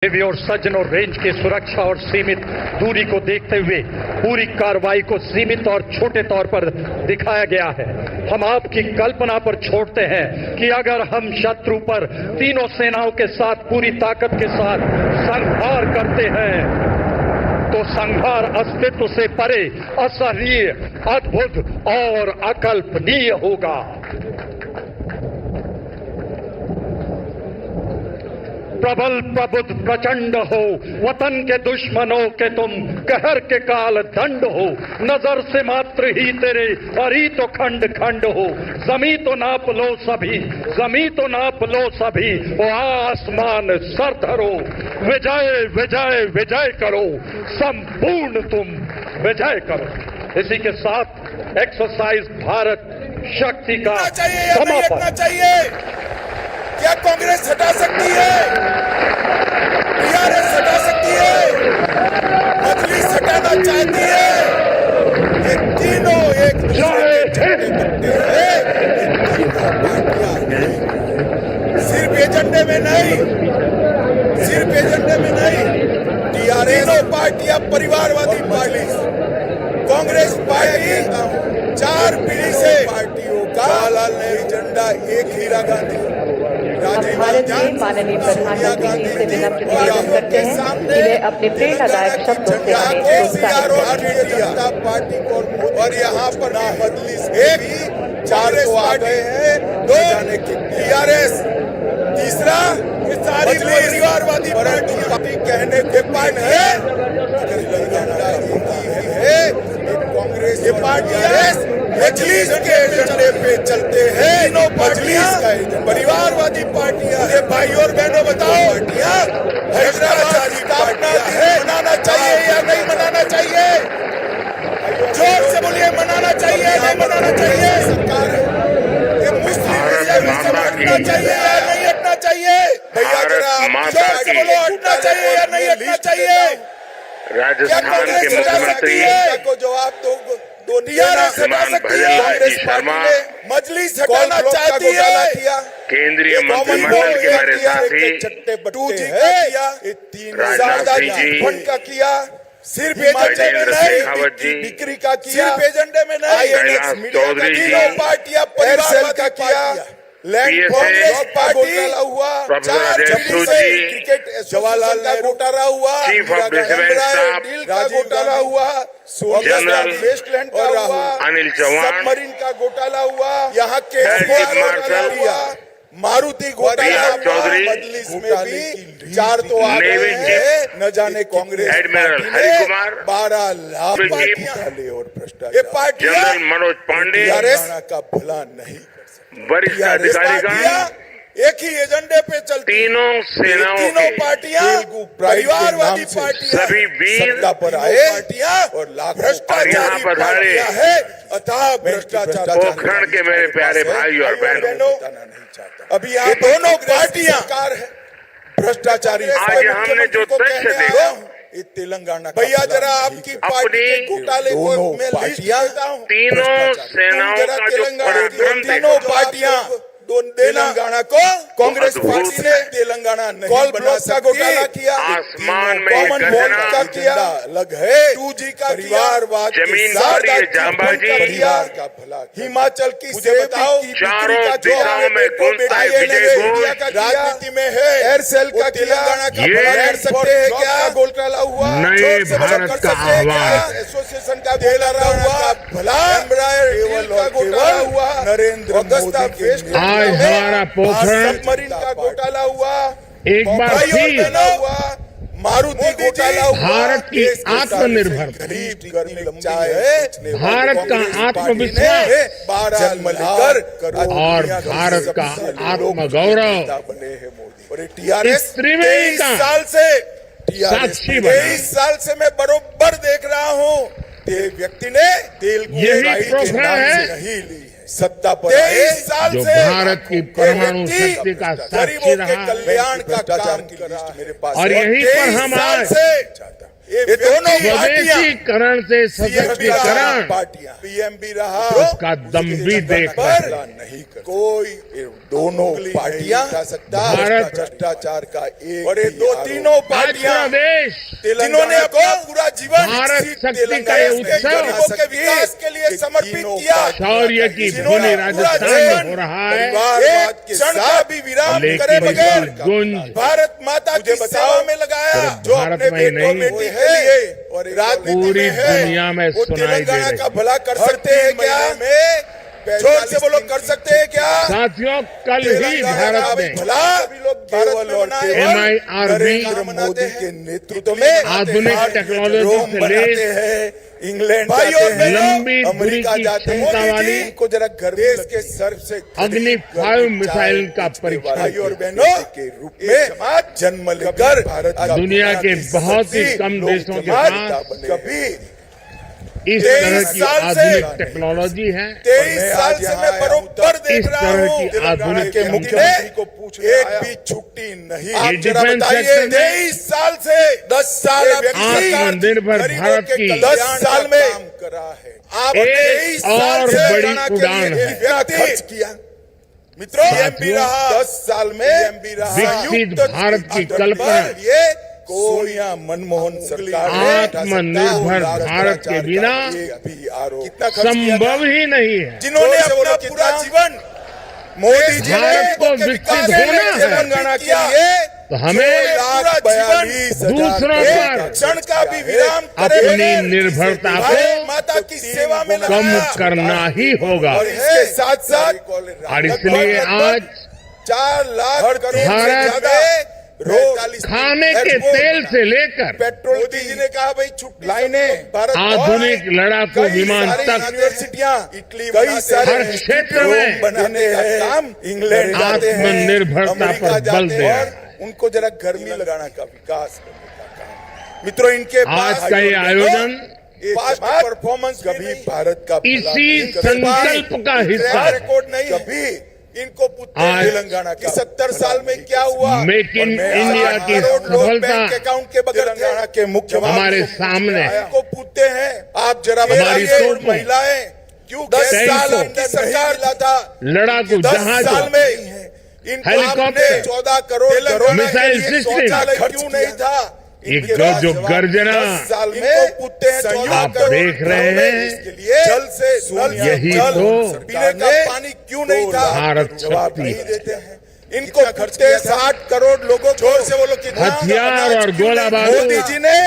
देवी और सज्जनों, रेंज की सुरक्षा और सीमित दूरी को देखते हुए पूरी कार्रवाई को सीमित और छोटे तौर पर दिखाया गया है। हम आपकी कल्पना पर छोड़ते हैं कि अगर हम शत्रु पर तीनों सेनाओं के साथ पूरी ताकत के साथ संहार करते हैं तो संहार अस्तित्व से परे, असहनीय, अद्भुत और अकल्पनीय होगा। प्रबल प्रबुद्ध प्रचंड हो, वतन के दुश्मनों के तुम कहर के काल दंड हो। नजर से मात्र ही तेरे हरी तो खंड खंड हो। जमी तो नाप लो सभी, जमी तो नाप लो सभी, ओ आसमान सर धरो। विजय विजय विजय करो, संपूर्ण तुम विजय करो। इसी के साथ एक्सरसाइज भारत शक्ति का समापन। क्या कांग्रेस हटा सकती है? टीआरएस हटा सकती है? मजलिस हटाना चाहती है? ये तीनों एक दूसरे के झंडे हैं। सिर्फ एजेंडे में नहीं, सिर्फ एजेंडे में नहीं, टीआरएस तीनों पार्टियां परिवारवादी पार्टी, कांग्रेस पार्टी 4 पीढ़ी से पार्टियों का जवाहरलाल नेहरू झंडा, एक हीरा गांधी, भारत में माननीय प्रधानमंत्री जी से विनम्र निवेदन करते हैं कि वे अपने प्रेरणादायक शब्दों से हमें प्रोत्साहित भारतीय जनता पार्टी को और यहाँ पर मजलिस एक 4 आ गए हैं, 2 टीआरएस, तीसरा सारी परिवारवादी पार्टी कहने के पान है। कांग्रेस ये पार्टी मजलिस के एजेंडे पे चलते हैं। तीनों मजलिस का परिवारवादी पार्टियां, ये भाई और बहनों बताओ, भ्रष्टाचारी पार्टियां है, मनाना चाहिए या नहीं मनाना चाहिए? जोर से बोलिए, मनाना चाहिए या नहीं मनाना चाहिए? सरकार ये मुस्लिम हटना चाहिए या नहीं हटना चाहिए? भैया जरा जोर से बोलो, हटना चाहिए या नहीं हटना चाहिए? राजस्थान के मुख्यमंत्री को जवाब दो। कांग्रेस पार्टी ने मजलिस हटाना चाहती है। केंद्रीय मंत्रिमंडल के मेरे साथी राजनाथ सिंह जी का किया, सिर्फ एजेंडे में नहीं, बिक्री का किया, सिर्फ एजेंडे में नहीं, चौधरी जी, पार्टियां परिवार का किया, कांग्रेस पार्टी हुआ, क्रिकेट जवाहरलाल नेहरू घोटाला हुआ, chief of defence staff deal का घोटाला हुआ, जनरल वेस्टलैंड का हुआ, अनिल चौहान, सबमरीन का घोटाला हुआ, यहाँ के मार्शल मारुति घोटाला, चौधरी, मजलिस में भी 4 तो आ गए हैं। न जाने कांग्रेस एडमिरल हरि कुमार, 12 लाख और भ्रष्टाचार, ये पार्टियां जनरल मनोज पांडे का भला नहीं, वरिष्ठ अधिकारीगण एक ही एजेंडे पे चलती, तीनों सेनाओं तीनों के पार्टियां परिवारवादी पार्टियां सभी वीर सत्ता पर आए और भ्रष्टाचारी पार्टियां है, अतः भ्रष्टाचार। पोखरण के मेरे प्यारे भाई और बहनों, अभी यहाँ दोनों पार्टियां भ्रष्टाचारी। आज हमने जो तथ्य देखा, ये तेलंगाना भैया जरा आपकी पार्टी के घोटाले को मैं लिस्ट देता हूं। तीनों सेनाओं का जो पराक्रम तीनों पार्टियां तेलंगाना को कांग्रेस पार्टी ने तेलंगाना कॉल ब्लॉक का घोटाला किया, आसमान में कॉमनवेल्थ का किया, अलग है 2G का परिवारवाद, जमींदारी जांबाजी का भला, हिमाचल की बताओ चारों दिशाओं में घूमता है विजय घोष राजनीति में है, एयरसेल का तेलंगाना का भला कर सकते हैं क्या? घोटाला हुआ, नए भारत का आह्वान, एसोसिएशन का घोटाला हुआ, भला एम्ब्रायर का घोटाला हुआ, नरेंद्र मोदी आज हमारा पोखरण सबमरीन का घोटाला हुआ, एक बार फिर हुआ, मारुति घोटाला हुआ, भारत की आत्मनिर्भरता, भारत का आत्मविश्वास और भारत का आत्मगौरव, टीआरएस त्रिवेणी का साल से साक्षी बना। 23 साल से मैं बरोबर देख रहा हूँ, व्यक्ति ने तेल यही पोखरण है नहीं ली, सत्ता पर 23 साल जो से भारत की परमाणु शक्ति का साक्षी रहा, कल्याण का काम कर रहा है मेरे पास, और यहीं पर हम आए ये दोनों स्वदेशीकरण से सशक्तिकरण पार्टियां पीएम भी रहा उसका दम भी देख पर नहीं कर कोई दोनों पार्टियां भारत भ्रष्टाचार का एक और ये दो तीनों आज पार्टियां पूरा देश जिन्होंने पूरा जीवन भारत शक्ति का ये उत्सव गरीबों के विकास के लिए समर्पित किया। शौर्य की भूमि राजस्थान में हो रहा है, एक क्षण का भी विराम करे लेकिन बगैर इसकी गूंज भारत माता की सेवा में लगाया, जो भारत अपने में ही बेटों नहीं, बेटी के लिए और राजनीति पूरी में है, दुनिया में वो सुनाई दे तेलंगाना रही का भला कर सकते हैं क्या? जोर से बोलो, कर सकते हैं क्या? साथियों, कल ही भारत में भला भारत में बनाए MIRV नरेंद्र मोदी के नेतृत्व में आधुनिक टेक्नोलॉजी से लैस इंग्लैंड लंबी दूरी की क्षमता वाली को जरा घर देश के सर्व से अग्नि 5 मिसाइल का परीक्षण भाई और बहनों के रूप में जन्म लेकर भारत दुनिया के बहुत ही कम देशों के पास कभी इस तरह की आधुनिक टेक्नोलॉजी है। 23 साल से मैं बरोबर देख इस रहा तरह हूँ की आधुनिक के मुख्यमंत्री को पूछ एक भी छुट्टी नहीं। आप जरा डिफेंस बताइए, सेक्टर में 23 साल से 10 साल आत्मनिर्भर भारत की 10 साल में काम करा है। आप एक 23 साल और से बड़ी हरियाणा के उड़ान लिए है। कितना खर्च किया मित्रों? एमपी रहा 10 साल में भी रहा विकसित भारत की कल्पना ये सोनिया मनमोहन सरकार आत्मनिर्भर भारत के बिना कितना संभव ही नहीं है। जिन्होंने अपना पूरा जीवन मोदी जी भारत को विकसित होना है तेलंगाना के लिए तो हमें दूसरों पर क्षण का भी विराम करे अपनी निर्भरता को माता की सेवा में कम लगाया। करना ही होगा। और इसके साथ साथ और इसलिए आज 4 लाख करोड़ से भारत ज्यादा खाने के तेल से लेकर पेट्रोल जी ने कहा भाई छुट्टी लाइनें भारत आधुनिक लड़ाकू विमान तक यूनिवर्सिटियां इटली कई सारे हर क्षेत्र में बनाने का काम इंग्लैंड जाते हैं, आत्मनिर्भरता अमेरिका पर बल जाते दे हैं रहा और उनको जरा गर्मी लगाना का विकास करने का काम। मित्रों, इनके आज का ये आयोजन परफॉर्मेंस कभी भारत का इसी संकल्प का हिस्सा है। रिकॉर्ड नहीं कभी इनको आज तेलंगाना का 70 साल में क्या हुआ? मेक इन इंडिया की सफलता अकाउंट के बगैर तेलंगाना के मुख्यमंत्री हमारे सामने है। को पूछते हैं, आप जरा हमारी सोच में महिलाएं क्यों 10 साल की सरकार था, लड़ाकू 10 जहाज साल में हेलीकॉप्टर 14 करोड़ मिसाइल सिस्टम क्यों नहीं था? जो गर्जना साल में पूछते हैं, आप देख रहे हैं, जल से यही तो पीने का पानी क्यों नहीं था? भारत जवाब शक्ति नहीं देते हैं। इनको खर्चे 60 करोड़ लोगों जोर से बोलो कितना हथियार और गोला बारूद मोदी जी ने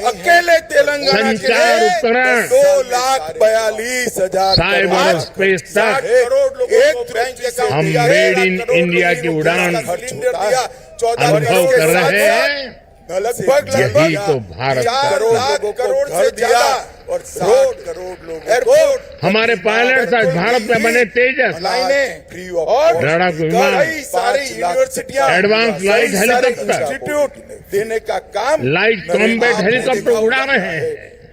अकेले तेलंगाना के संचार लिए उपकरण 2,42,000 साइबर स्पेस तक करोड़ लोगों को बैंक के हम मेड इन इंडिया की उड़ान अनुभव कर रहे हैं। लगभग यही तो भारत का करोड़ से ज्यादा और 60 करोड़ लोग एयरपोर्ट हमारे पायलट आज भारत में बने तेजस लाइनें फ्री और लड़ाकू विमान सारी यूनिवर्सिटियां एडवांस लाइट हेलीकॉप्टर इंस्टीट्यूट देने का काम लाइट कॉम्बैट हेलीकॉप्टर उड़ा रहे हैं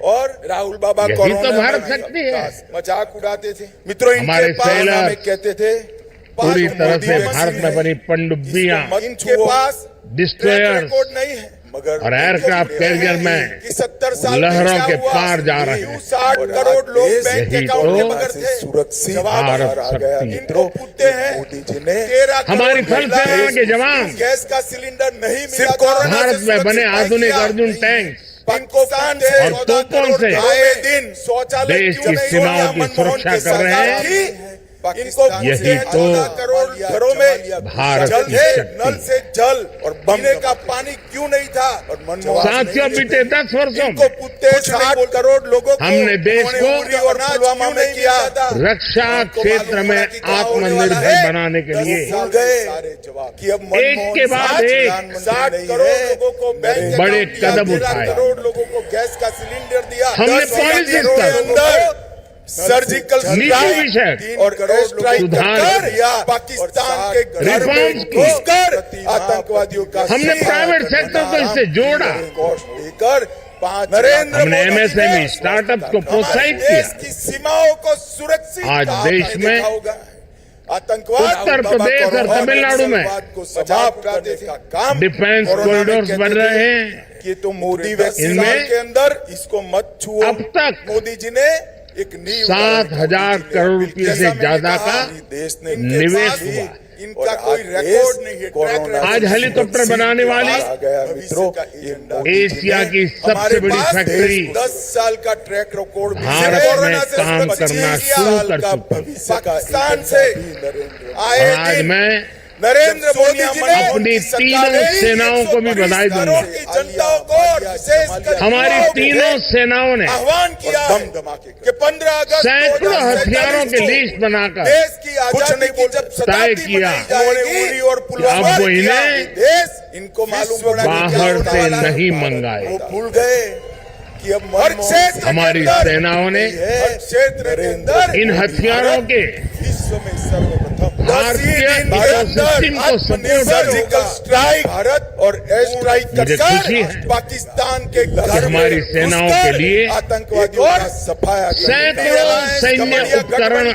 और राहुल बाबा यही तो भारत शक्ति है। मजाक उड़ाते थे मित्रों। हमारे सेलर कहते थे पूरी तरह से भारत में बनी पनडुब्बियां इनके पास डिस्ट्रॉयर्स रिकॉर्ड नहीं है मगर और एयरक्राफ्ट कैरियर में 70 साल लहरों के पार जा रहे हैं। 60 करोड़ लोग बैंक यही अकाउंट के तो बगैर थे। सुरक्षित भारत शक्ति इनको पूछते हैं, मोदी जी ने हमारी थल सेना के जवान गैस का सिलेंडर नहीं मिला। भारत में बने आधुनिक अर्जुन टैंक्स पाकिस्तान और तोपों से आए दिन शौचालय देश की सीमाओं की सुरक्षा कर रहे हैं। इनको यही तो करोड़ घरों में भारत जल की है, शक्ति। नल से जल और पीने का पानी क्यों नहीं था? और मनमोहन साथियों, बीते 10 वर्षों इनको में पूछते 60 करोड़ लोगों को हमने देश को उरी और पुलवामा में किया रक्षा क्षेत्र में आत्मनिर्भर बनाने के लिए कि अब एक के बाद एक 60 करोड़ लोगों को बैंक बड़े अकाउंट दिया, कदम 13 उठाए। करोड़ लोगों को गैस का सिलेंडर दिया। हमने 10 पॉलिसी करोड़ के स्तर अंदर सर्जिकल नीति विषयक और करोड़ स्ट्राइक सुधार कर या पाकिस्तान के घर में रिफॉर्म्स की घुसकर आतंकवादियों का हमने प्राइवेट सेक्टर को इससे जोड़ा। देकर नरेंद्र हमने मोदी जी MSME ने स्टार्टअप को प्रोत्साहित हमारे देश किया। की सीमाओं को सुरक्षित आज आपने देश में देखा होगा। आतंकवाद उत्तर प्रदेश और तमिलनाडु में को सजाव करने का काम डिफेंस कोरोना में कॉरिडोर्स कहते बन थे। रहे हैं। कि तो मोदी वैक्सीन इनमें के अंदर इसको मत छुओ। अब तक मोदी जी ने एक नींव 7,000 करोड़ रुपए से ज्यादा का देश ने निवेश हुआ। इनका कोई रिकॉर्ड नहीं है, ट्रैक रिकॉर्ड। आज हेलीकॉप्टर बनाने वाली एशिया की सबसे बड़ी फैक्ट्री 10 साल का ट्रैक रिकॉर्ड भारत में काम करना शुरू कर चुकी है। पाकिस्तान से आए और आज मैं नरेंद्र मोदी जी ने अपनी तीनों सेनाओं को भी बधाई दूंगा। जनताओं को विशेषकर हमारी तीनों सेनाओं ने आह्वान किया है कि 15 अगस्त सैकड़ों हथियारों की लिस्ट बनाकर देश की आजादी की जब तय किया और अब वो इन्हें देश इनको मालूम होना बाहर से नहीं मंगाए। वो भूल गए कि अब हर क्षेत्र हमारी सेनाओं ने हर क्षेत्र के अंदर इन हथियारों के विश्व में सर्वप्रथम भारतीय इकोसिस्टम को सपोर्ट सर्जिकल स्ट्राइक भारत और एयर स्ट्राइक मुझे खुशी है पाकिस्तान के घर हमारी में सेनाओं के लिए आतंकवादियों का सफाया सैकड़ों सैन्य उपकरण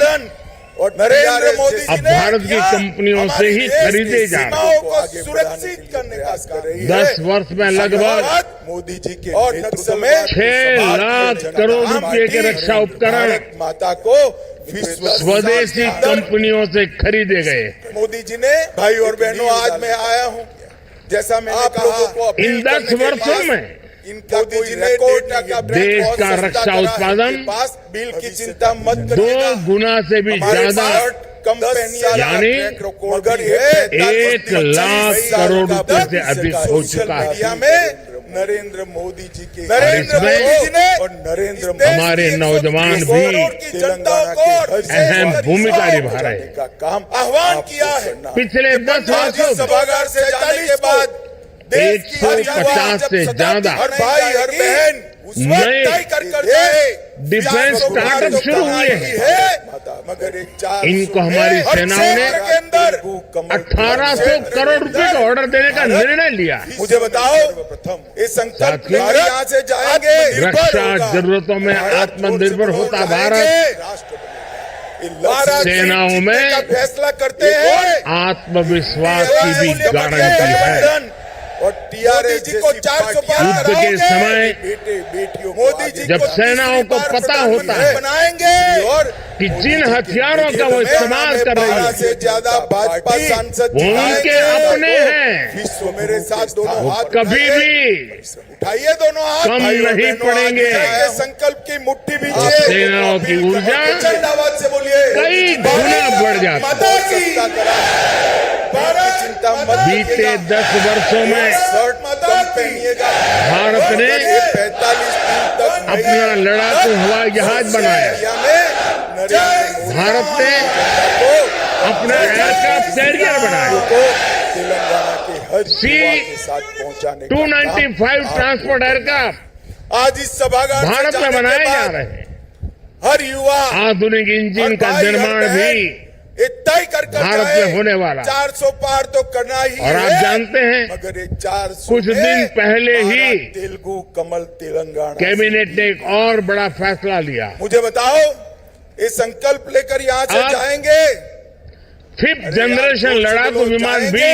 और नरेंद्र मोदी जी अब ने भारत की कंपनियों से ही खरीदे जा रहे हैं। को सुरक्षित करने का कर रही है। 10 वर्ष में लगभग मोदी जी के और नेतृत्व में 6 लाख करोड़ रुपए के रक्षा उपकरण भारत माता को विश्व स्वदेशी कंपनियों से खरीदे गए। मोदी जी ने भाई और बहनों आज मैं आया हूँ जैसा मैंने आप लोगों को इन 10 वर्षों में इनका कोई रिकॉर्ड का देश का रक्षा उत्पादन बिल की चिंता मत 2 गुना से भी ज्यादा यानी 1 लाख करोड़ रुपए से अधिक हो चुका है। नरेंद्र मोदी जी के और नरेंद्र हमारे नौजवान भी अहम भूमिका निभा रहे हैं। का काम आह्वान किया है। पिछले 10 वर्षों में सभागार से जाने के बाद 150 से ज्यादा हर भाई हर बहन नए डिफेंस स्टार्टअप शुरू हुए हैं। मगर इनको हमारी सेनाओं ने 1800 करोड़ रुपए का ऑर्डर देने का निर्णय लिया है। मुझे बताओ ये संकल्प यहाँ से जाएंगे रक्षा जरूरतों में आत्मनिर्भर होता भारत सेनाओं में फैसला करते हैं आत्मविश्वास की भी गारंटी है। और टीआरएस जी को 400 युद्ध के समय बेटियों मोदी जी जब सेनाओं को पता होता है बनाएंगे और कि जिन हथियारों का वो इस्तेमाल कर रही है से ज्यादा भाजपा सांसद वो उनके अपने हैं, विश्व मेरे साथ दोनों वो हाथ कभी भी उठाइए दोनों हाथ कम नहीं पड़ेंगे। संकल्प की मुट्ठी भी सेनाओं की ऊर्जा आवाज से बोलिए कई गुना बढ़ जाती माता की चिंता मत बीते 10 वर्षों में शर्ट कम पहनिएगा। भारत ने 45 दिन तक अपना लड़ाकू हवाई जहाज बनाया। भारत ने अपना एयरक्राफ्ट कैरियर बनाया। तेलंगाना के हर युवा के साथ पहुंचाने का 295 ट्रांसपोर्ट एयरक्राफ्ट आज इस सभागार भारत में बनाए जा रहे हैं। हर युवा आधुनिक इंजन का निर्माण भी तय कर भारत में होने वाला 400 पार तो करना ही और आप जानते हैं मगर एक 400 कुछ दिन पहले ही तेलुगु कमल तेलंगाना कैबिनेट ने एक और बड़ा फैसला लिया। मुझे बताओ ये संकल्प लेकर यहाँ से जाएंगे 5th जनरेशन लड़ाकू विमान भी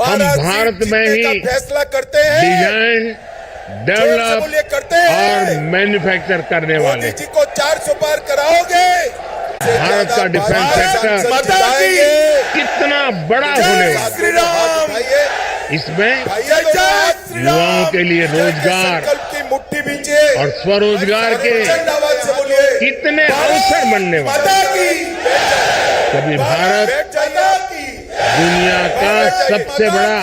हम भारत में ही फैसला करते हैं डिजाइन डेवलप करते हैं और मैन्युफैक्चर करने वाले। जी को 400 पार कराओगे। भारत का डिफेंस सेक्टर कितना बड़ा होने वाला है। इसमें युवाओं के लिए रोजगार और स्वरोजगार के कितने अवसर बनने वाले। कभी भारत दुनिया का सबसे बड़ा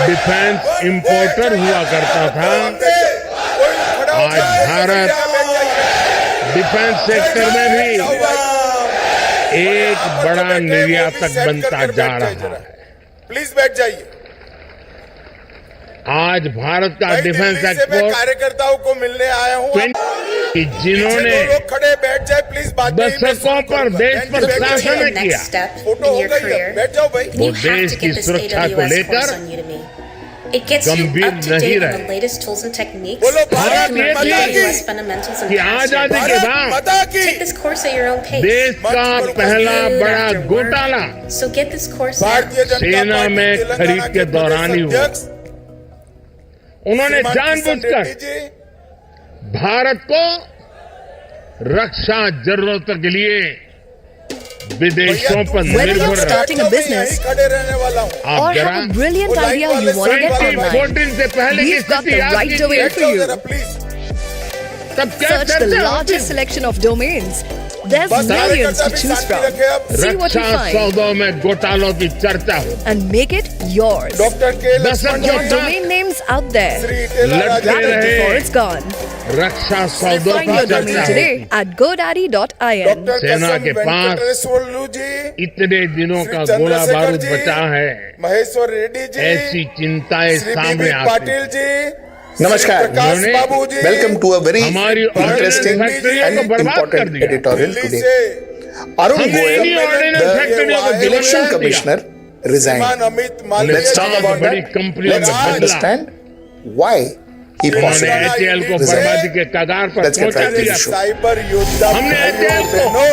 डिफेंस इंपोर्टर हुआ करता था। आज भारत डिफेंस सेक्टर में भी एक बड़ा निर्यातक बनता जा रहा है। प्लीज बैठ जाइए। आज भारत का डिफेंस एक्सपोर्ट कार्यकर्ताओं को मिलने आया हूँ जिन्होंने लोग खड़े बैठ जाए प्लीज। दशकों पर देश पर शासन किया, फोटो हो गई है, बैठ जाओ भाई। वो देश की सुरक्षा को लेकर It gets you गंभीर up to नहीं date on रहे। the latest tools and techniques. बोलो भारत भारत ये माता थी की, US fundamentals and कि past आजादी years. के भारत बाद माता की। Take this course at your own pace. देश का पहला बड़ा After work. घोटाला So get this course now. Bharatiya Janata सेना पार्टी में तेलंगाना खरीद के के दौरान ही प्रदेश हुआ। अध्यक्ष उन्होंने श्रीमान किशन जानबूझकर रेड्डी जी, भारत को रक्षा जरूरतों के लिए विदेशों पर भैया, When निर्भर you're रहा। starting a मैं business यहीं खड़े रहने वाला हूँ। आप or जरा have a brilliant वो लाइन idea वाले you want to get side वाले online, 2014 से पहले की we've got स्थिति the याद right कीजिए। domain बैठ for जाओ you. जरा प्लीज। तब क्या Search the चर्चा होती largest selection of domains. There's बस millions कार्यकर्ता to भी choose शांति from. रखे अब। See what you Raksha find सौदों में घोटालों की चर्चा हो। and make it yours. Doctor के दशक लक्ष्मण के Your ji, domain name's out there. Shri टेला लटके राजा Grab it रहे। before it's gone. रक्षा सौदों Find की your domain चर्चा today होगी। at godaddy.in. डॉक्टर सेना कसम के पास वेंकटेश्वरलू जी, इतने दिनों श्री का गोला चंद्रशेखर बारूद जी, बचा है, महेश्वर रेड्डी जी, ऐसी चिंताएं श्री सामने बीबी आती पाटिल हैं। जी, नमस्कार। श्री प्रकाश उन्होंने बाबू जी, Welcome to a very हमारी interesting फैक्ट्रियों and को बर्बाद कर important दिया। editorial Delhi today. से Arun हमने Goel, इन्हीं ऑर्डिनेंस फैक्ट्रियों को the दिल्ली election में दिया। commissioner, श्रीमान resigned. Amit Malviya Let's talk ji, about बड़ी that. कंपनियों Let's में बदला। understand why he उन्होंने possibly एचएएल को Resign. बर्बादी के कगार पर Let's get पहुंचा right to दिया। the show. साइबर योद्धा हमने भाइयों एचएएल को बहनों,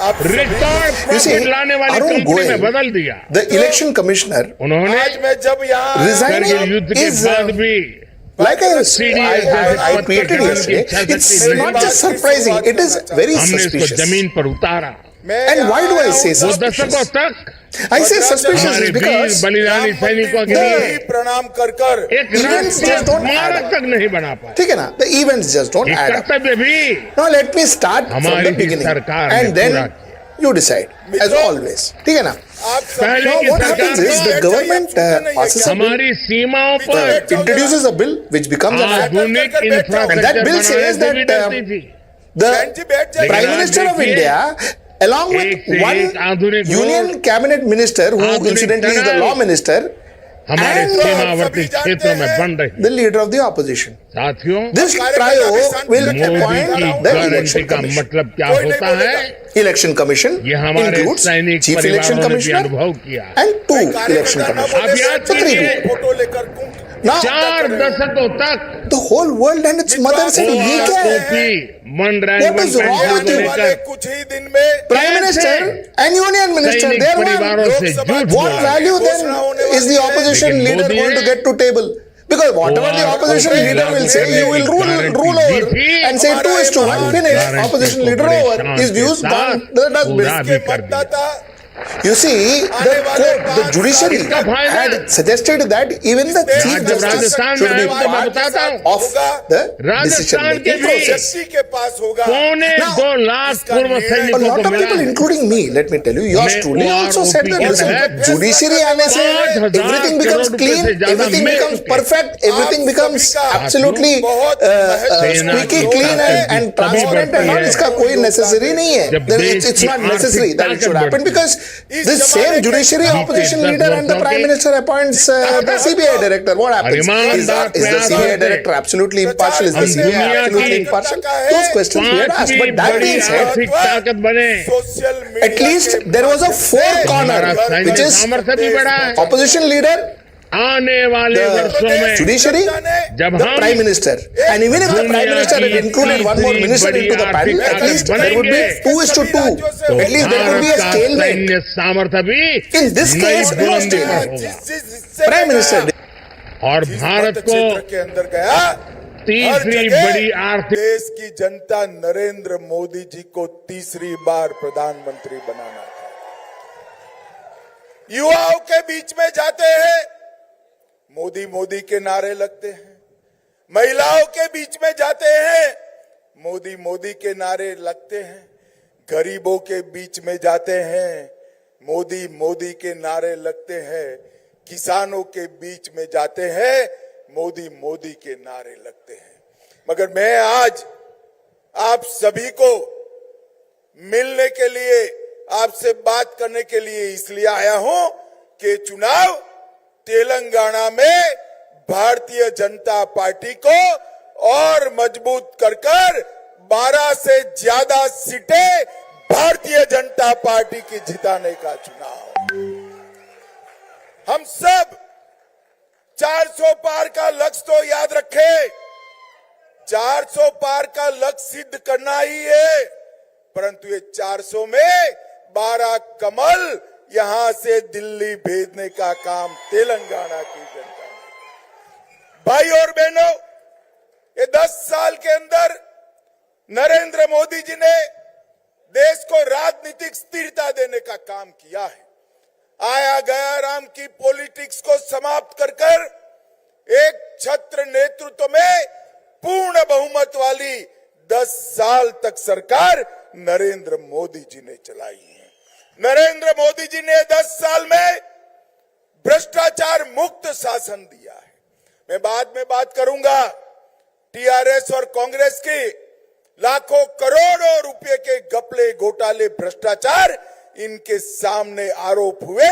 आप सभी रिकॉर्ड You see, प्रॉफिट लाने वाली Arun कंपनी Goel, में बदल दिया। the election commissioner, उन्होंने आज मैं जब यहाँ Resigning करगिल युद्ध के is, बाद भी like I tweeted yesterday, it's not just surprising, it is very हमने इसको suspicious. जमीन पर उतारा। मैं And why do I say वो suspicious? दशकों तक I say suspicious हमारे is वीर because बलिदानी सैनिकों के लिए प्रणाम कर कर एक Events राष्ट्रीय just don't add स्मारक up. तक नहीं बना पाए। ठीक है ना, the events just don't एक add up. कर्तव्य भी Now let me start from हमारी the ही beginning सरकार ने and then पूरा you decide as always. ठीक है ना? आप पहले Now की what सरकार happens is तो the government passes a bill, हमारी सीमाओं पर introduces a bill which becomes an act. आधुनिक And that इंफ्रास्ट्रक्चर bill बनाने says से भी that, डरती थी। The बैठ जाइए। Prime Minister of देखिए, India, along एक with से एक one आधुनिक Union road, Cabinet Minister, who आधुनिक incidentally is the tunnel, law minister, हमारे and सीमावर्ती सभी जानते क्षेत्रों में हैं, बन रही। the leader of the opposition. साथियों, This कार्यकर्ता trio भी शांति will रखें, मोदी appoint की the गारंटी election का commission. मतलब क्या कोई नहीं होता है? बोलेगा। Election commission ये हमारे includes सैनिक chief election परिवारों ने भी commissioner अनुभव किया। and two कार्यकर्ता election ना commissioners. बोले, अब याद So three कीजिए, people. फोटो लेकर Now 4 दशकों तक the whole world and its mother said, "ये क्या है?" OROP MNREGA What is wrong with आने you? वाले कुछ ही दिन में Prime Minister and Union Minister, सैनिक they are परिवारों one. से झूठ What बोला। value then is the opposition लेकिन leader मोदी going to ने get to table? Because whatever the opposition OROP leader will say, you will rule over and say 2:1, finish. Opposition leader over. His views gone. That's पूरा best. भी कर दिया। मतदाता You see, the court, the judiciary इसका फायदा had suggested that even the chief जब justice Rajasthan should में be आया तो मैं part बताता हूँ, of the decision राजस्थान के making भी process. व्यक्ति के पास होगा। पौने Now, 2 लाख पूर्व A सैनिकों lot को of मिला people, है। including me, let me tell you, yours मैं truly also said that, OROP listen, के तहत judiciary आने से 5,000 everything becomes करोड़ clean, रुपए से ज्यादा everything मिल becomes चुके हैं। perfect, everything आप becomes सभी का absolutely बहुत सेना squeaky की clean ताकत and भी transparent बढ़ती and all. है। इसका कोई necessary नहीं है. जब देश It's की not आर्थिक necessary that it should ताकत happen बढ़ती because इस this जमाने same के judiciary opposition leader and the Prime Minister appoints the CBI director. What happens? Is the CBI director absolutely impartial? Is the CBI absolutely impartial? Those questions we had asked. But that being said, आर्थिक ताकत बने, social media at least there was a four corner, हमारा which सैनिक is सामर्थ्य भी बढ़ा है। opposition leader, आने वाले वर्षों the में judiciary, जब the हम Prime Minister. And even if the Prime Minister had included one more minister into the panel, at least there would be 2:2. तो At least there would be a Bharat का stalemate. सैन्य सामर्थ्य भी In this नई case, no बुलंदी पर stalemate. होगा। Prime Minister. और भारत को के अंदर गया तीसरी बड़ी आर्थिक देश की जनता नरेंद्र मोदी जी को तीसरी बार प्रधानमंत्री बनाना था। युवाओं के बीच में जाते हैं, मोदी मोदी के नारे लगते हैं। महिलाओं के बीच में जाते हैं, मोदी मोदी के नारे लगते हैं। गरीबों के बीच में जाते हैं, मोदी मोदी के नारे लगते हैं। किसानों के बीच में जाते हैं, मोदी मोदी के नारे लगते हैं। मगर मैं आज आप सभी को मिलने के लिए, आपसे बात करने के लिए इसलिए आया हूं कि चुनाव तेलंगाना में भारतीय जनता पार्टी को और मजबूत कर 12 से ज्यादा सीटें भारतीय जनता पार्टी की जिताने का चुनाव। हम सब 400 पार का लक्ष्य तो याद रखे, 400 पार का लक्ष्य सिद्ध करना ही है, परंतु ये 400 में 12 कमल यहां से दिल्ली भेजने का काम तेलंगाना की जनता ने। भाई और बहनों, ये 10 साल के अंदर नरेंद्र मोदी जी ने देश को राजनीतिक स्थिरता देने का काम किया है। आया गया राम की पॉलिटिक्स को समाप्त कर एक छत्र नेतृत्व में पूर्ण बहुमत वाली 10 साल तक सरकार नरेंद्र मोदी जी ने चलाई है। नरेंद्र मोदी जी ने 10 साल में भ्रष्टाचार मुक्त शासन दिया है। मैं बाद में बात करूंगा टीआरएस और कांग्रेस की लाखों करोड़ों रुपए के घपले घोटाले भ्रष्टाचार, इनके सामने आरोप हुए।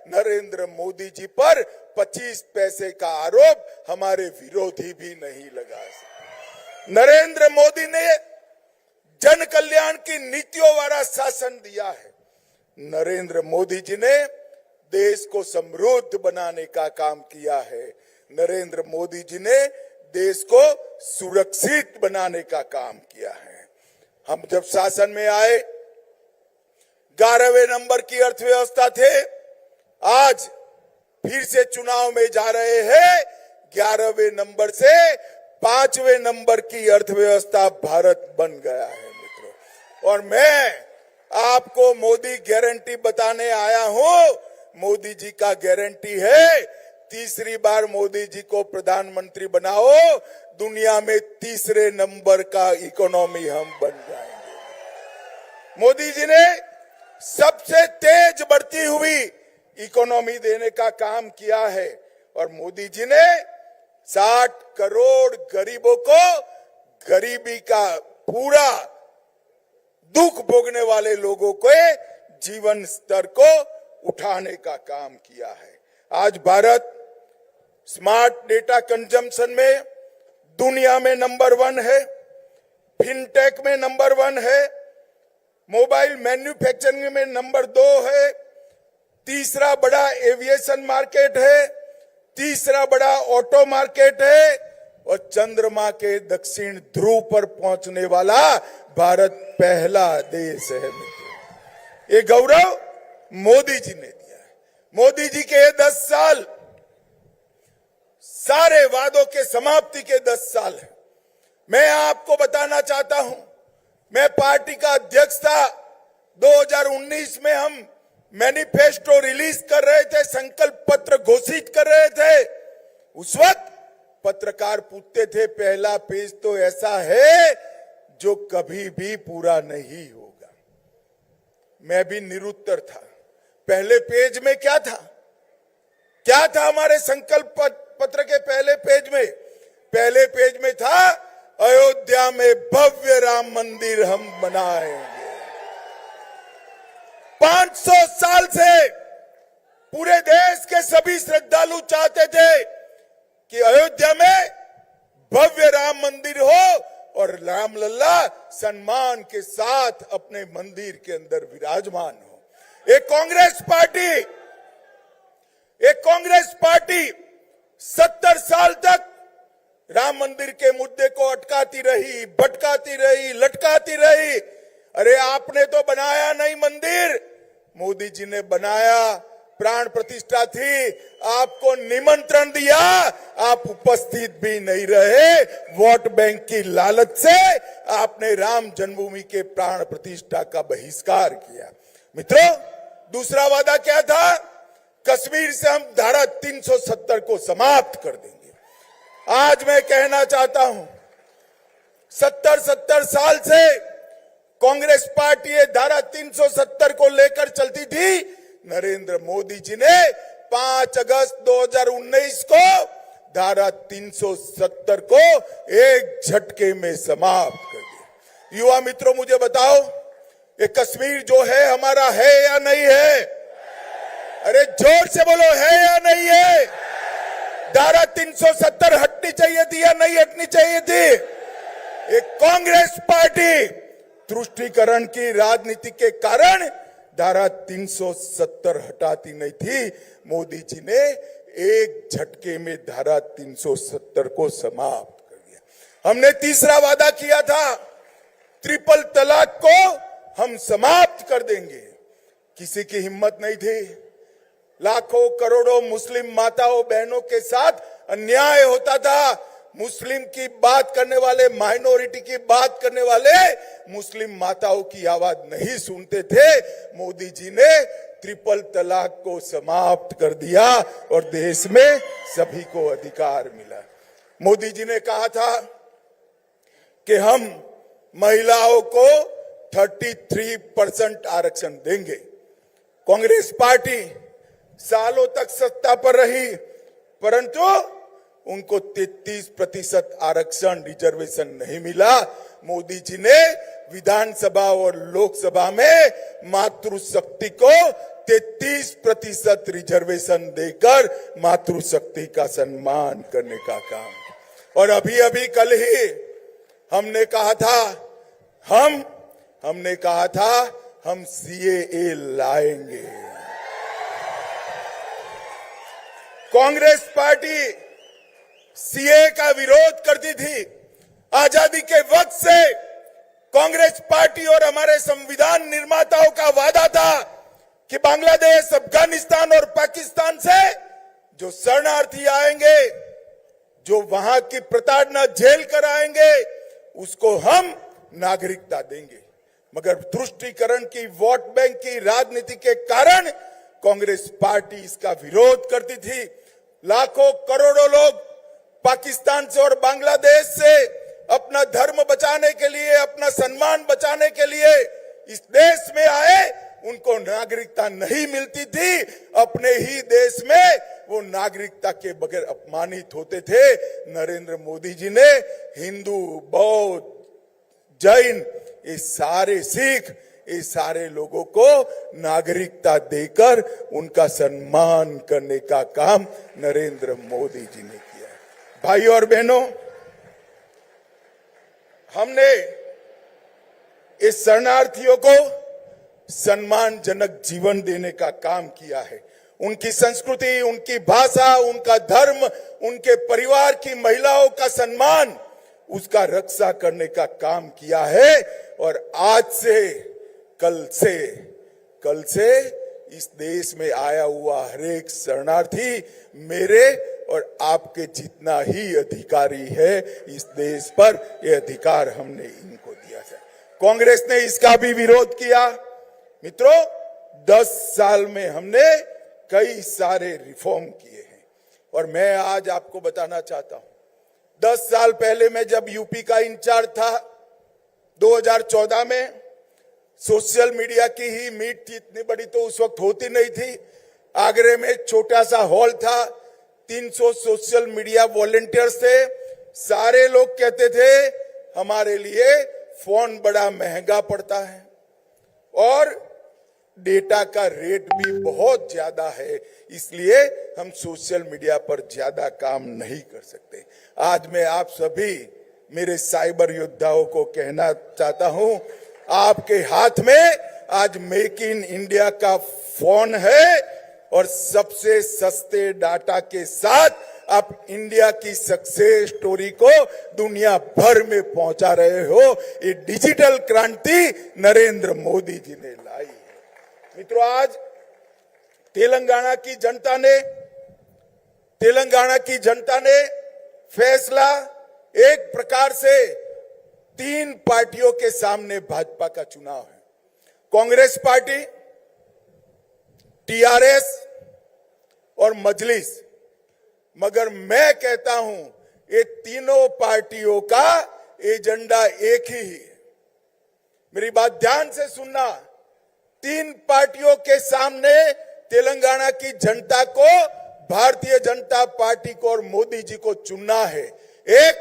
नरेंद्र मोदी जी पर 25 पैसे का आरोप हमारे विरोधी भी नहीं लगा सकते। नरेंद्र मोदी ने जन कल्याण की नीतियों वाला शासन दिया है। नरेंद्र मोदी जी ने देश को समृद्ध बनाने का काम किया है। नरेंद्र मोदी जी ने देश को सुरक्षित बनाने का काम किया है। हम जब शासन में आए 11वें नंबर की अर्थव्यवस्था थे, आज फिर से चुनाव में जा रहे हैं 11वें नंबर से 5वें नंबर की अर्थव्यवस्था भारत बन गया है मित्रों। और मैं आपको मोदी गारंटी बताने आया हूं। मोदी जी का गारंटी है, तीसरी बार मोदी जी को प्रधानमंत्री बनाओ, दुनिया में तीसरे नंबर का इकोनॉमी हम बन जाएंगे। मोदी जी ने सबसे तेज बढ़ती हुई इकोनॉमी देने का काम किया है और मोदी जी ने 60 करोड़ गरीबों को गरीबी का पूरा दुख भोगने वाले लोगों के जीवन स्तर को उठाने का काम किया है। आज भारत स्मार्ट डेटा कंजम्पशन में दुनिया में नंबर 1 है, फिनटेक में नंबर 1 है, मोबाइल मैन्युफैक्चरिंग में नंबर 2 है, तीसरा बड़ा एविएशन मार्केट है, तीसरा बड़ा ऑटो मार्केट है और चंद्रमा के दक्षिण ध्रुव पर पहुंचने वाला भारत पहला देश है मित्रों। ये गौरव मोदी जी ने दिया है। मोदी जी के 10 साल सारे वादों के समाप्ति के 10 साल है। मैं आपको बताना चाहता हूं, मैं पार्टी का अध्यक्ष था। 2019 में हम मैनिफेस्टो रिलीज कर रहे थे, संकल्प पत्र घोषित कर रहे थे। उस वक्त पत्रकार पूछते थे पहला पेज तो ऐसा है जो कभी भी पूरा नहीं होगा। मैं भी निरुत्तर था। पहले पेज में क्या था? क्या था हमारे संकल्प पत्र के पहले पेज में? पहले पेज में था अयोध्या में भव्य राम मंदिर हम बनाएंगे। 500 साल से पूरे देश के सभी श्रद्धालु चाहते थे कि अयोध्या में भव्य राम मंदिर हो और रामलला सम्मान के साथ अपने मंदिर के अंदर विराजमान हो। एक कांग्रेस पार्टी 70 साल तक राम मंदिर के मुद्दे को अटकाती रही, भटकाती रही, लटकाती रही। अरे आपने तो बनाया नहीं मंदिर, मोदी जी ने बनाया, प्राण प्रतिष्ठा थी, आपको निमंत्रण दिया, आप उपस्थित भी नहीं रहे। वोट बैंक की लालच से आपने राम जन्मभूमि के प्राण प्रतिष्ठा का बहिष्कार किया। मित्रों, दूसरा वादा क्या था? कश्मीर से हम धारा 370 को समाप्त कर देंगे। आज मैं कहना चाहता हूं, 70 साल से कांग्रेस पार्टी ये धारा 370 को लेकर चलती थी। नरेंद्र मोदी जी ने 5 अगस्त 2019 को धारा 370 को एक झटके में समाप्त कर दिया। युवा मित्रों, मुझे बताओ, ये कश्मीर जो है हमारा है या नहीं है? अरे जोर से बोलो, है या नहीं है? धारा 370 हटनी चाहिए थी या नहीं हटनी चाहिए थी? एक कांग्रेस पार्टी तुष्टीकरण की राजनीति के कारण धारा 370 हटाती नहीं थी। मोदी जी ने एक झटके में धारा 370 को समाप्त कर दिया। हमने तीसरा वादा किया था, ट्रिपल तलाक को हम समाप्त कर देंगे। किसी की हिम्मत नहीं थी। लाखों करोड़ों मुस्लिम माताओं बहनों के साथ अन्याय होता था। मुस्लिम की बात करने वाले, माइनॉरिटी की बात करने वाले मुस्लिम माताओं की आवाज नहीं सुनते थे। मोदी जी ने ट्रिपल तलाक को समाप्त कर दिया और देश में सभी को अधिकार मिला। मोदी जी ने कहा था कि हम महिलाओं को 33% आरक्षण देंगे। कांग्रेस पार्टी सालों तक सत्ता पर रही, परंतु उनको 33% आरक्षण रिजर्वेशन नहीं मिला। मोदी जी ने विधानसभा और लोकसभा में मातृशक्ति को 33% रिजर्वेशन देकर मातृशक्ति का सम्मान करने का काम। और अभी अभी कल ही हमने कहा था हम CAA लाएंगे। कांग्रेस पार्टी CAA का विरोध करती थी। आजादी के वक्त से कांग्रेस पार्टी और हमारे संविधान निर्माताओं का वादा था कि बांग्लादेश, अफगानिस्तान और पाकिस्तान से जो शरणार्थी आएंगे, जो वहां की प्रताड़ना झेल कर आएंगे, उसको हम नागरिकता देंगे। मगर तुष्टीकरण की, वोट बैंक की राजनीति के कारण कांग्रेस पार्टी इसका विरोध करती थी। लाखों करोड़ों लोग पाकिस्तान से और बांग्लादेश से अपना धर्म बचाने के लिए, अपना सम्मान बचाने के लिए इस देश में आए। उनको नागरिकता नहीं मिलती थी। अपने ही देश में वो नागरिकता के बगैर अपमानित होते थे। नरेंद्र मोदी जी ने हिंदू, बौद्ध, जैन, ये सारे सिख, ये सारे लोगों को नागरिकता देकर उनका सम्मान करने का काम नरेंद्र मोदी जी ने किया। भाई और बहनों, हमने इस शरणार्थियों को सम्मानजनक जीवन देने का काम किया है। उनकी संस्कृति, उनकी भाषा, उनका धर्म, उनके परिवार की महिलाओं का सम्मान, उसका रक्षा करने का काम किया है। और आज से, कल से इस देश में आया हुआ हर एक शरणार्थी मेरे और आपके जितना ही अधिकारी है इस देश पर। यह अधिकार हमने इनको दिया है। कांग्रेस ने इसका भी विरोध किया। मित्रों, 10 साल में हमने कई सारे रिफॉर्म किए हैं और मैं आज आपको बताना चाहता हूं, 10 साल पहले मैं जब यूपी का इंचार्ज था, 2014 में सोशल मीडिया की ही मीट थी। इतनी बड़ी तो उस वक्त होती नहीं थी। आगरे में छोटा सा हॉल था, 300 सोशल मीडिया वॉलंटियर्स थे। सारे लोग कहते थे हमारे लिए फोन बड़ा महंगा पड़ता है और डेटा का रेट भी बहुत ज्यादा है, इसलिए हम सोशल मीडिया पर ज्यादा काम नहीं कर सकते। आज मैं आप सभी मेरे साइबर योद्धाओं को कहना चाहता हूं, आपके हाथ में आज मेक इन इंडिया का फोन है और सबसे सस्ते डाटा के साथ आप इंडिया की सक्सेस स्टोरी को दुनिया भर में पहुंचा रहे हो। ये डिजिटल क्रांति नरेंद्र मोदी जी ने लाई है। मित्रों, आज तेलंगाना की जनता ने फैसला एक प्रकार से 3 पार्टियों के सामने भाजपा का चुनाव है। कांग्रेस पार्टी, TRS और मजलिस। मगर मैं कहता हूं ये तीनों पार्टियों का एजेंडा एक ही है। मेरी बात ध्यान से सुनना। 3 पार्टियों के सामने तेलंगाना की जनता को, भारतीय जनता पार्टी को और मोदी जी को चुनना है। 1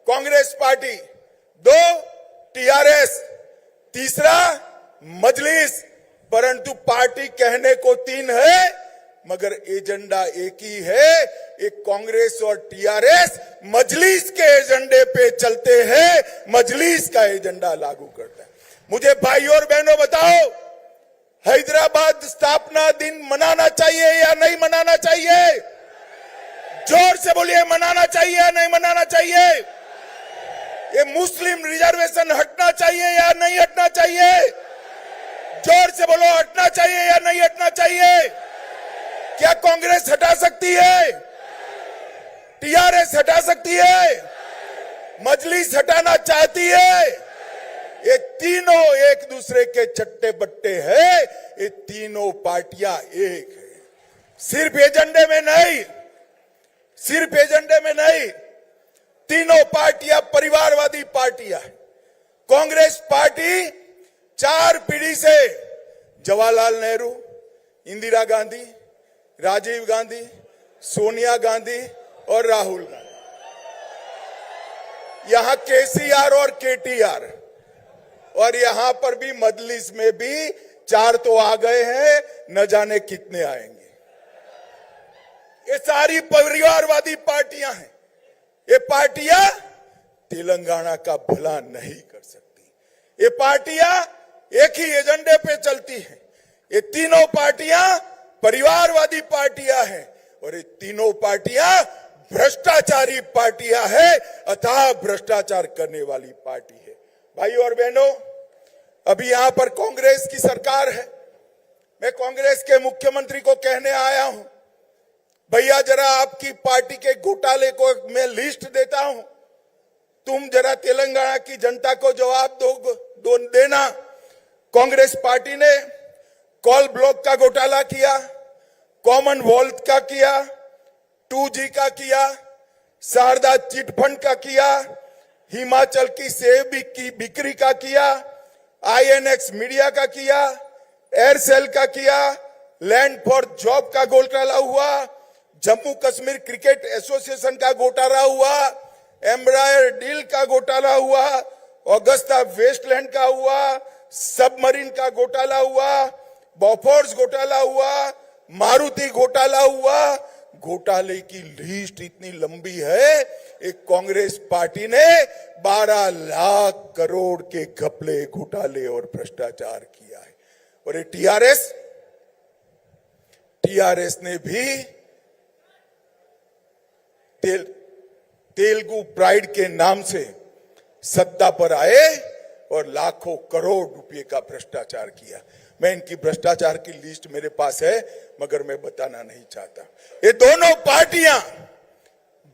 कांग्रेस पार्टी, 2 TRS, तीसरा मजलिस। परंतु पार्टी कहने को 3 है मगर एजेंडा एक ही है। एक कांग्रेस और TRS मजलिस के एजेंडे पे चलते हैं, मजलिस का एजेंडा लागू करता है। मुझे भाई और बहनों बताओ, हैदराबाद स्थापना दिन मनाना चाहिए या नहीं मनाना चाहिए? से बोलिए, मनाना चाहिए या नहीं मनाना चाहिए? ये मुस्लिम रिजर्वेशन हटना चाहिए या नहीं हटना चाहिए? जोर से बोलो, हटना चाहिए या नहीं हटना चाहिए? क्या कांग्रेस हटा सकती है? टीआरएस हटा सकती है? मजलिस हटाना चाहती है? ये तीनों एक दूसरे के चट्टे बट्टे हैं। ये तीनों पार्टियां एक है। सिर्फ एजेंडे में नहीं, सिर्फ एजेंडे में नहीं, तीनों पार्टियां परिवारवादी पार्टियां हैं। कांग्रेस पार्टी 4 पीढ़ी से जवाहरलाल नेहरू, इंदिरा गांधी, राजीव गांधी, सोनिया गांधी और राहुल गांधी, यहां केसीआर और केटीआर, और यहां पर भी मजलिस में भी 4 तो आ गए हैं, न जाने कितने आएंगे। ये सारी परिवारवादी पार्टियां हैं। ये पार्टियां तेलंगाना का भला नहीं कर सकती। ये पार्टियां एक ही एजेंडे पे चलती हैं। ये तीनों पार्टियां परिवारवादी पार्टियां हैं और ये तीनों पार्टियां भ्रष्टाचारी पार्टियां हैं, अथाह भ्रष्टाचार करने वाली पार्टी है। भाइयों और बहनों, अभी यहां पर कांग्रेस की सरकार है। मैं कांग्रेस के मुख्यमंत्री को कहने आया हूं, भैया जरा आपकी पार्टी के घोटाले को मैं लिस्ट देता हूं, तुम जरा तेलंगाना की जनता को जवाब दो देना। कांग्रेस पार्टी ने कॉल ब्लॉक का घोटाला किया, कॉमनवेल्थ का किया, 2G का किया, शारदा चिट फंड का किया, हिमाचल की सेब की बिक्री का किया, INX मीडिया का किया, एयरसेल का किया, लैंड फॉर जॉब का घोटाला हुआ, जम्मू कश्मीर क्रिकेट एसोसिएशन का घोटाला हुआ, एम्ब्रायर डील का घोटाला हुआ, ऑगस्टा वेस्टलैंड का हुआ, सबमरीन का घोटाला हुआ, बॉफोर्स घोटाला हुआ, मारुति घोटाला हुआ। घोटाले की लिस्ट इतनी लंबी है, एक कांग्रेस पार्टी ने 12 लाख करोड़ के घपले, घोटाले और भ्रष्टाचार किया है। और ये टीआरएस ने भी तेलुगु प्राइड के नाम से सत्ता पर आए और लाखों करोड़ रुपए का भ्रष्टाचार किया। मैं इनकी भ्रष्टाचार की लिस्ट मेरे पास है, मगर मैं बताना नहीं चाहता। ये दोनों पार्टियां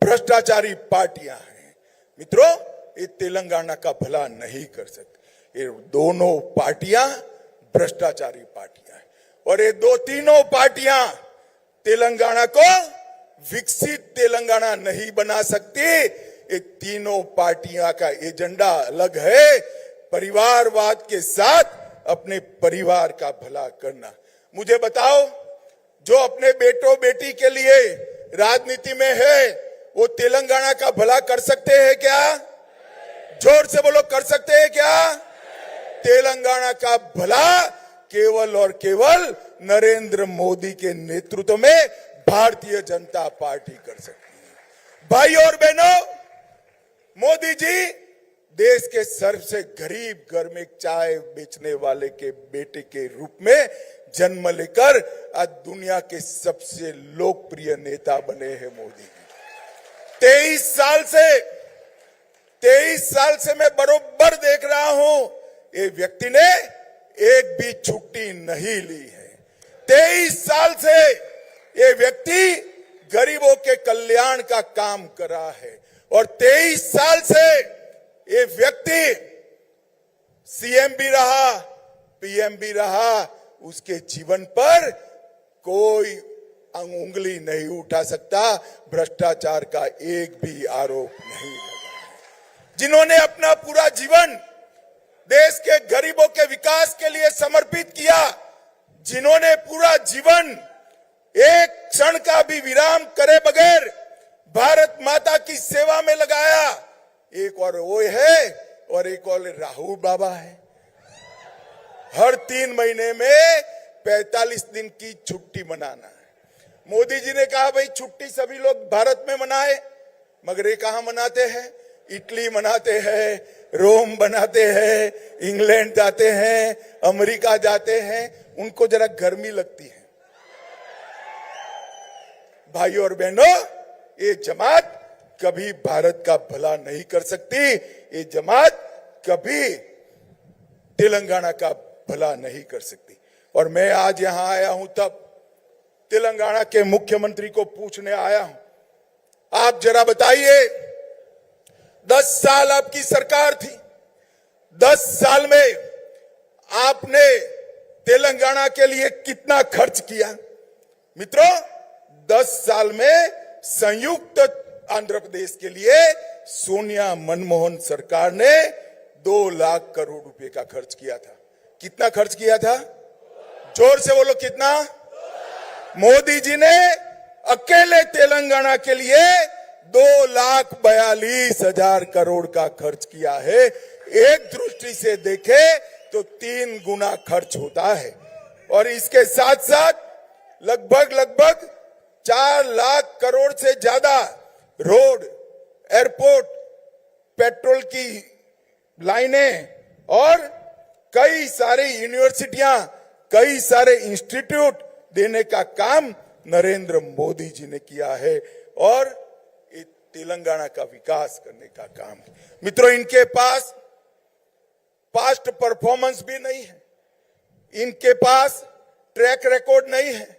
भ्रष्टाचारी पार्टियां हैं। मित्रों, ये तेलंगाना का भला नहीं कर सकते। ये दोनों पार्टियां भ्रष्टाचारी पार्टियां हैं और ये तीनों पार्टियां तेलंगाना को विकसित तेलंगाना नहीं बना सकती। ये तीनों पार्टियां का एजेंडा अलग है, परिवारवाद के साथ अपने परिवार का भला करना। मुझे बताओ, जो अपने बेटों बेटी के लिए राजनीति में है, वो तेलंगाना का भला कर सकते हैं क्या? जोर से बोलो, कर सकते हैं क्या? तेलंगाना का भला केवल और केवल नरेंद्र मोदी के नेतृत्व में भारतीय जनता पार्टी कर सकती है। भाई और बहनों, मोदी जी देश के सबसे गरीब घर में चाय बेचने वाले के बेटे के रूप में जन्म लेकर आज दुनिया के सबसे लोकप्रिय नेता बने हैं मोदी जी। 23 साल से मैं बरोबर देख रहा हूं, ये व्यक्ति ने एक भी छुट्टी नहीं ली है। 23 साल से ये व्यक्ति गरीबों के कल्याण का काम कर रहा है और 23 साल से ये व्यक्ति सीएम भी रहा, पीएम भी रहा। उसके जीवन पर कोई उंगली नहीं उठा सकता, भ्रष्टाचार का एक भी आरोप नहीं लगा है। जिन्होंने अपना पूरा जीवन देश के गरीबों के विकास के लिए समर्पित किया, जिन्होंने पूरा जीवन एक क्षण का भी विराम करे बगैर भारत माता की सेवा में लगाया, एक और वो है और एक और राहुल बाबा है। हर 3 महीने में 45 दिन की छुट्टी मनाना है। मोदी जी ने कहा भाई छुट्टी सभी लोग भारत में मनाए, मगर ये कहां मनाते हैं? इटली मनाते हैं, रोम बनाते हैं, इंग्लैंड जाते हैं, अमेरिका जाते हैं। उनको जरा गर्मी लगती है। भाइयों और बहनों, ये जमात कभी भारत का भला नहीं कर सकती। ये जमात कभी तेलंगाना का भला नहीं कर सकती। और मैं आज यहां आया हूं तब तेलंगाना के मुख्यमंत्री को पूछने आया हूं, आप जरा बताइए, 10 साल आपकी सरकार थी, 10 साल में आपने तेलंगाना के लिए कितना खर्च किया? मित्रों, 10 साल में संयुक्त आंध्र प्रदेश के लिए सोनिया मनमोहन सरकार ने 2 लाख करोड़ रुपए का खर्च किया था। कितना खर्च किया था? जोर से बोलो, कितना? मोदी जी ने अकेले तेलंगाना के लिए 2,42,000 करोड़ का खर्च किया है। एक दृष्टि से देखे तो 3 गुना खर्च होता है। और इसके साथ साथ लगभग 4 लाख करोड़ से ज्यादा रोड, एयरपोर्ट, पेट्रोल की लाइनें और कई सारी यूनिवर्सिटियां, कई सारे इंस्टीट्यूट देने का काम नरेंद्र मोदी जी ने किया है और ये तेलंगाना का विकास करने का काम। मित्रों, इनके पास पास्ट परफॉर्मेंस भी नहीं है, इनके पास ट्रैक रिकॉर्ड नहीं है।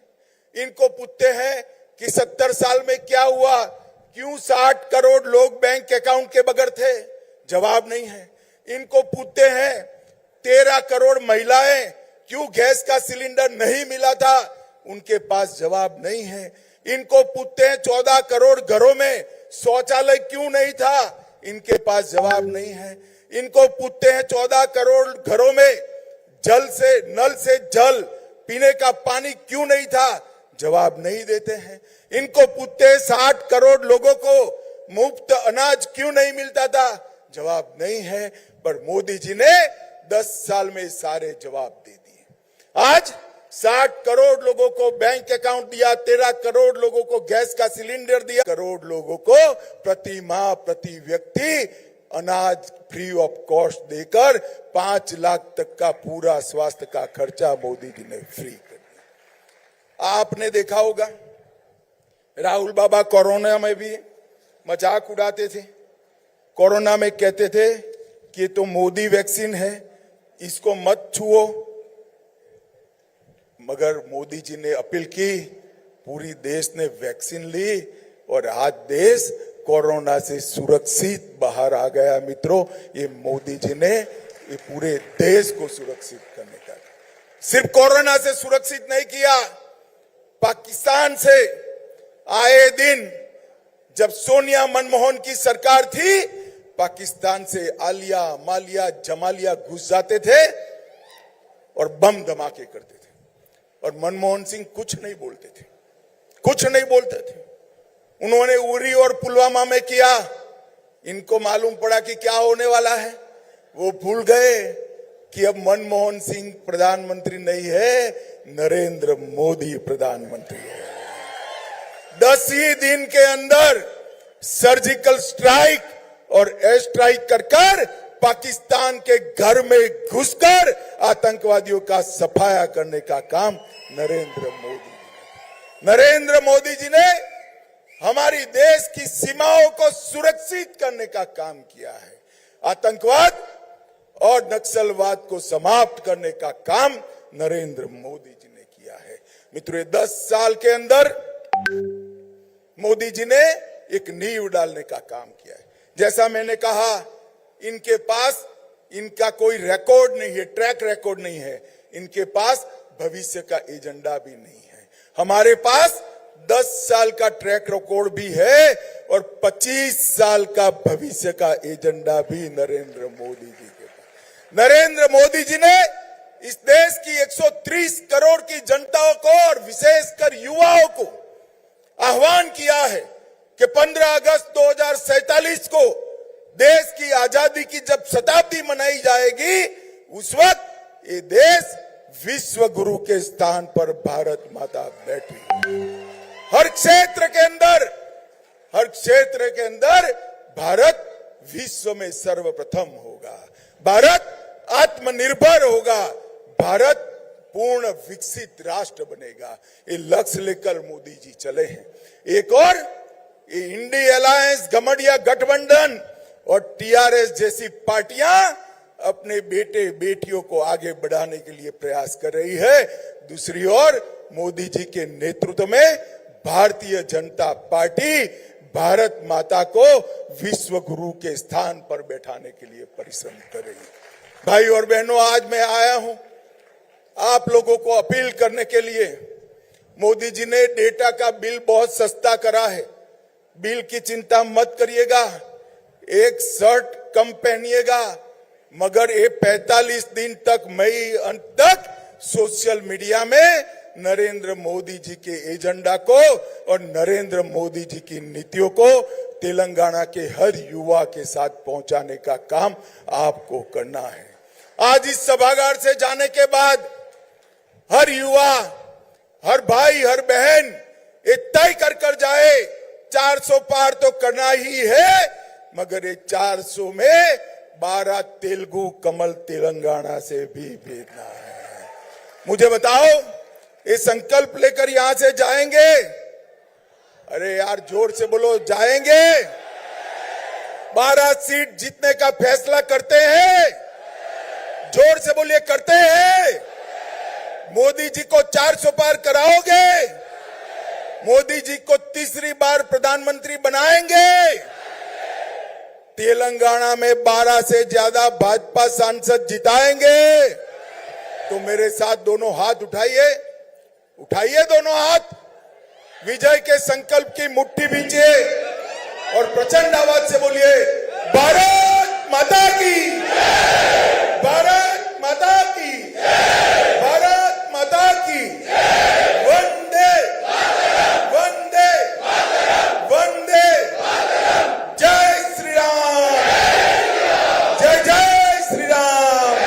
इनको पूछते हैं कि 70 साल में क्या हुआ, क्यों 60 करोड़ लोग बैंक अकाउंट के बगैर थे? जवाब नहीं है। इनको पूछते हैं 13 करोड़ महिलाएं क्यों गैस का सिलेंडर नहीं मिला था? उनके पास जवाब नहीं है। इनको पूछते हैं 14 करोड़ घरों में शौचालय क्यों नहीं था? इनके पास जवाब नहीं है। इनको पूछते हैं 14 करोड़ घरों में नल से जल पीने का पानी क्यों नहीं था? जवाब नहीं देते हैं। इनको पूछते हैं 60 करोड़ लोगों को मुफ्त अनाज क्यों नहीं मिलता था? जवाब नहीं है। पर मोदी जी ने 10 साल में सारे जवाब दे दिए। आज 60 करोड़ लोगों को बैंक अकाउंट दिया, 13 करोड़ लोगों को गैस का सिलेंडर दिया, करोड़ लोगों को प्रति माह प्रति व्यक्ति अनाज फ्री ऑफ कॉस्ट देकर 5 लाख तक का पूरा स्वास्थ्य का खर्चा मोदी जी ने फ्री कर दिया। आपने देखा होगा राहुल बाबा कोरोना में भी मजाक उड़ाते थे। कोरोना में कहते थे कि तो मोदी वैक्सीन है, इसको मत छुओ। मगर मोदी जी ने अपील की, पूरी देश ने वैक्सीन ली और आज देश कोरोना से सुरक्षित बाहर आ गया। मित्रों, ये मोदी जी ने ये पूरे देश को सुरक्षित करने का, सिर्फ कोरोना से सुरक्षित नहीं किया, पाकिस्तान से आए दिन जब सोनिया मनमोहन की सरकार थी, पाकिस्तान से आलिया, मालिया, जमालिया घुस जाते थे और बम धमाके करते थे और मनमोहन सिंह कुछ नहीं बोलते थे, कुछ नहीं बोलते थे। उन्होंने उरी और पुलवामा में किया, इनको मालूम पड़ा कि क्या होने वाला है। वो भूल गए कि अब मनमोहन सिंह प्रधानमंत्री नहीं है, नरेंद्र मोदी प्रधानमंत्री है। 10 ही दिन के अंदर सर्जिकल स्ट्राइक और एयर स्ट्राइक कर पाकिस्तान के घर में घुसकर आतंकवादियों का सफाया करने का काम नरेंद्र मोदी जी ने हमारी देश की सीमाओं को सुरक्षित करने का काम किया है। आतंकवाद और नक्सलवाद को समाप्त करने का काम नरेंद्र मोदी जी ने किया है। मित्रों, 10 साल के अंदर मोदी जी ने एक नींव डालने का काम किया है। जैसा मैंने कहा, इनके पास इनका कोई रिकॉर्ड नहीं है, ट्रैक रिकॉर्ड नहीं है, इनके पास भविष्य का एजेंडा भी नहीं है। हमारे पास 10 साल का ट्रैक रिकॉर्ड भी है और 25 साल का भविष्य का एजेंडा भी नरेंद्र मोदी जी के पास। नरेंद्र मोदी जी ने इस देश की 130 करोड़ की जनता को और विशेषकर युवाओं को आह्वान किया है कि 15 अगस्त 2047 को देश की आजादी की जब शताब्दी मनाई जाएगी, उस वक्त ये देश विश्व गुरु के स्थान पर भारत माता बैठी। हर क्षेत्र के अंदर भारत विश्व में सर्वप्रथम होगा, भारत आत्मनिर्भर होगा, भारत पूर्ण विकसित राष्ट्र बनेगा। ये लक्ष्य लेकर मोदी जी चले हैं। एक और ये इंडी अलायंस, गठबंधन गठबंधन और टीआरएस जैसी पार्टियां अपने बेटे बेटियों को आगे बढ़ाने के लिए प्रयास कर रही है। दूसरी ओर मोदी जी के नेतृत्व में भारतीय जनता पार्टी भारत माता को विश्व गुरु के स्थान पर बैठाने के लिए परिश्रम कर रही है। भाई और बहनों, आज मैं आया हूं आप लोगों को अपील करने के लिए। मोदी जी ने डेटा का बिल बहुत सस्ता करा है, बिल की चिंता मत करिएगा, एक शर्ट कम पहनिएगा, मगर ये 45 दिन तक मई अंत तक सोशल मीडिया में नरेंद्र मोदी जी के एजेंडा को और नरेंद्र मोदी जी की नीतियों को तेलंगाना के हर युवा के साथ पहुंचाने का काम आपको करना है। आज इस सभागार से जाने के बाद हर युवा, हर भाई, हर बहन ये तय कर जाए 400 पार तो करना ही है, मगर ये 400 में 12 तेलुगु कमल तेलंगाना से भी भेजना है। मुझे बताओ, ये संकल्प लेकर यहां से जाएंगे? अरे यार जोर से बोलो, जाएंगे? 12 सीट जीतने का फैसला करते हैं? जोर से बोलिए, करते हैं? मोदी जी को 400 पार कराओगे? मोदी जी को तीसरी बार प्रधानमंत्री बनाएंगे? तेलंगाना में 12 से ज्यादा भाजपा सांसद जिताएंगे? तो मेरे साथ दोनों हाथ उठाइए, उठाइए दोनों हाथ, विजय के संकल्प की मुट्ठी भींचिए और प्रचंड आवाज से बोलिए, भारत माता की, भारत माता की, भारत माता की, वंदे वंदे वंदे, जय श्री राम, जय जय श्री राम।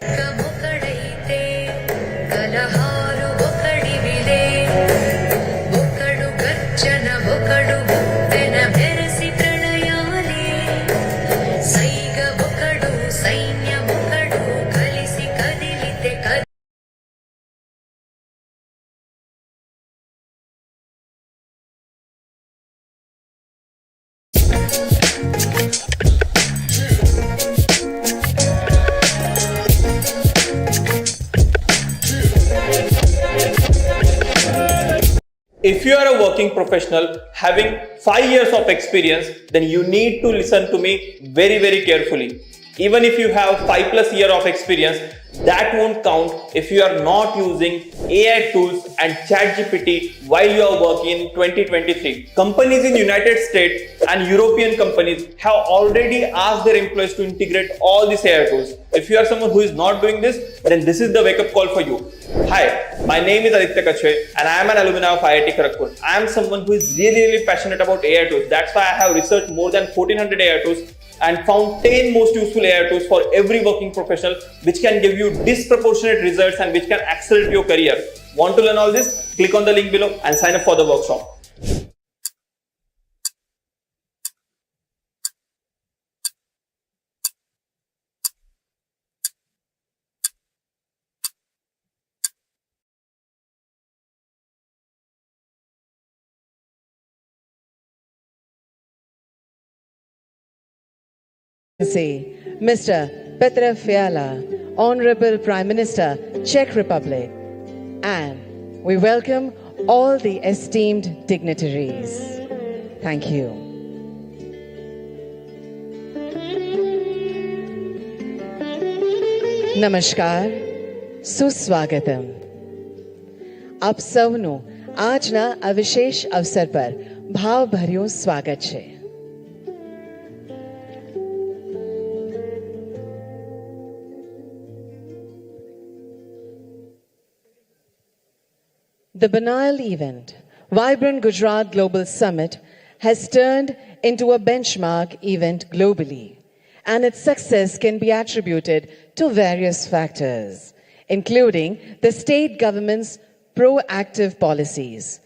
ಕಮುಕಡೈತೆ ಕಲಹಾರು ಒಕಡಿವಿಲೆ ಒಕಡು ಗರ್ಜನ ಒಕಡು ಗುಪ್ಪೆನ ಬೆರೆಸಿ ಪ್ರಳಯಾಲೆ ಸೈಗ ಒಕಡು ಸೈನ್ಯ ಒಕಡು ಕಲಿಸಿ ಕದಿಲಿತೆ If you are a working professional having 5 years of experience, then you need to listen to me very, very carefully. Even if you have 5+ years of experience, that won't count if you are not using AI tools and ChatGPT while you are working in 2023. Companies in United States and European companies have already asked their employees to integrate all these AI tools. If you are someone who is not doing this, then this is the wake-up call for you. Hi, my name is Aditya Kachwe and I am an alumni of IIT Kharagpur. I am someone who is really passionate about AI tools. That's why I have researched more than 1400 AI tools and found 10 most useful AI tools for every working professional which can give you disproportionate results and which can accelerate your career. Want to learn all this? Click on the link below and sign up for the workshop. Mr. Petr Fiala, Honorable Prime Minister, Czech Republic, and we welcome all the esteemed dignitaries. Thank you. નમસ્કાર, સુસ્વાગતમ. આપ સૌનું આજના આ વિશેષ અવસર પર ભાવભર્યું સ્વાગત છે. The banal event, Vibrant Gujarat Global Summit, has turned into a benchmark event globally, and its success can be attributed to various factors, including the state government's proactive policies,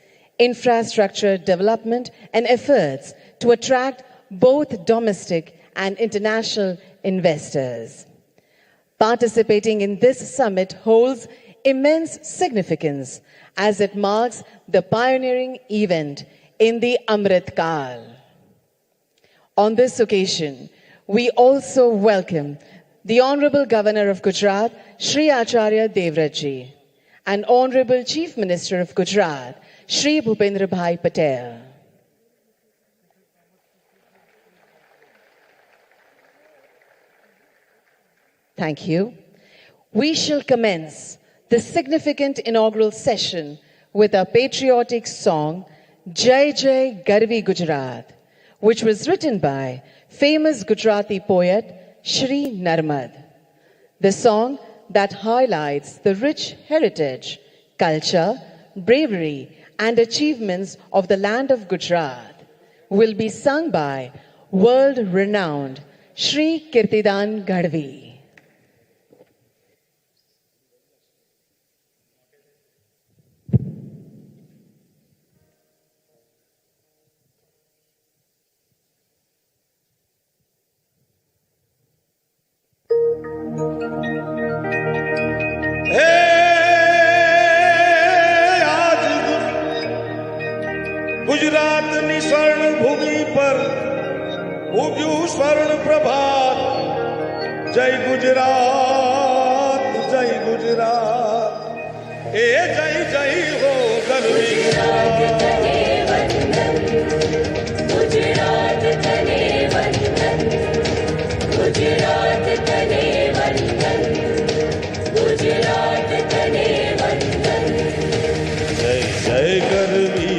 infrastructure development, and efforts to attract both domestic and international investors. Participating in this summit holds immense significance as it marks the pioneering event in the Amrit Kal. On this occasion, we also welcome the Honorable Governor of Gujarat, Shri Acharya Devvrat Ji, and Honorable Chief Minister of Gujarat, Shri Bhupendra Bhai Patel. Thank you. We shall commence the significant inaugural session with a patriotic song, Jai Jai Garvi Gujarat, which was written by famous Gujarati poet Shri Narmad. The song that highlights the rich heritage, culture, bravery, and achievements of the land of Gujarat will be sung by world-renowned Shri Kirtidan Gadvi. Gujarat ની સ્વર્ણ ભૂમિ પર ઉગ્યું સ્વર્ણ પ્રભાત જય ગુજરાત એ જય જય હો ગરવી गुजरात तने वंदन गुजरात तने वंदन गुजरात तने वंदन જય જય ગરવી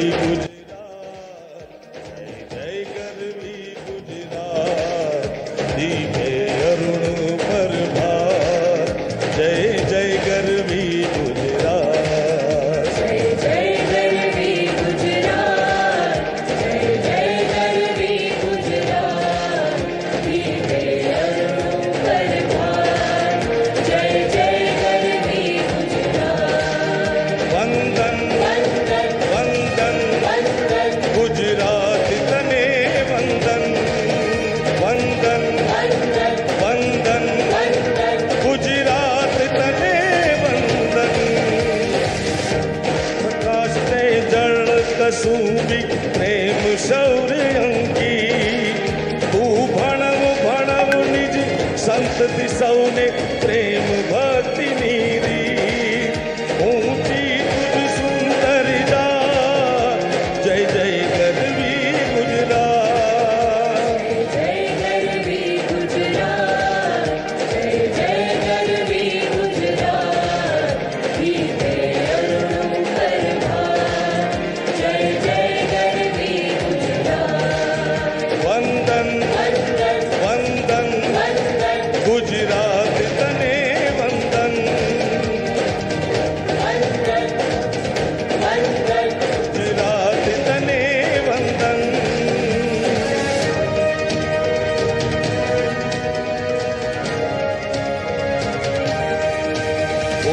કસુંબી પ્રેમ શૌર્ય અંકી તું ભણવ ભણવ નિજ સંતતિ સૌને પ્રેમ ભક્તિ નીરી ઊંચી તુજ સુંદર જા જય જય ગરવી ગુજરાત जय गरवी गुजरात जय जय गरवी गुजरात गीते अरुणु परभात जय जय गरवी गुजरात વંદન वंदन વંદન वंदन ગુજરાત તને વંદન वंदन वंदन ગુજરાત તને વંદન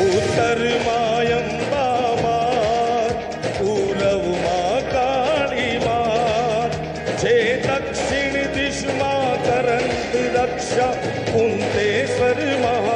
ઉત્તરમાં અંબા માત પૂર્વમાં કાળી માત છે દક્ષિણ દિશમાં કરંત રક્ષા કુંતેશ્વર મહા